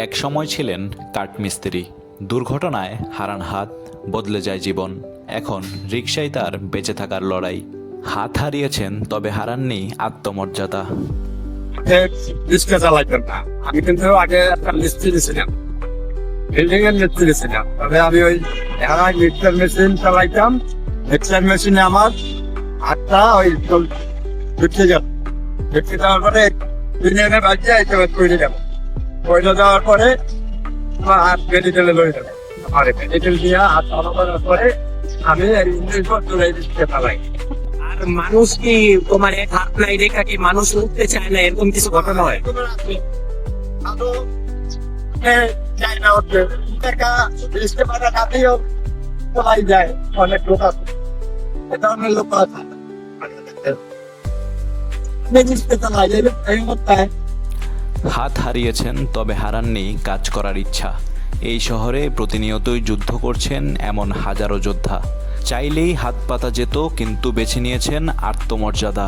এক সময় ছিলেন কাঠমিস্ত্রি। দুর্ঘটনায় হারান হাত, বদলে যায় জীবন। এখন রিকশায় তার বেঁচে থাকার লড়াই। হাত হারিয়েছেন, তবে হারাননি আত্মমর্যাদা। রিক্সা চালাইতাম না। আমি কিন্তু আগে একটা মিস্ত্রি ছিলাম, বিল্ডিং এর মিস্ত্রি ছিলাম। তবে আমি ওই মিক্সার মেশিন চালাইতাম। মিক্সার মেশিনে আমার হাতটা ওই ঢুকতে গেল। ঢুকতে যাওয়ার পরে দুনিয়াকে বাজিয়ে একেবারে পড়ে গেল। পড়ে যাওয়ার পরে আমার হাত মেডিকেলে লয়ে গেল। আমার মেডিকেল দিয়ে হাত ভালো করার পরে আমি এই রিক্সা চালাই। আর মানুষ কি তোমার এক হাত নাই রেখা কি মানুষ উঠতে চায় না, এরকম কিছু ঘটনা হয়? যায় না উঠতে, টাকা রিক্সা ভাড়া না দিয়েও চলাই যায়। অনেক লোক আছে, এ ধরনের লোক আছে। রিক্সা চালাই এই অবস্থায় হাত হারিয়েছেন, তবে হারাননি কাজ করার ইচ্ছা। এই শহরে প্রতিনিয়তই যুদ্ধ করছেন এমন হাজারো যোদ্ধা। চাইলেই হাত পাতা যেত, কিন্তু বেছে নিয়েছেন আত্মমর্যাদা।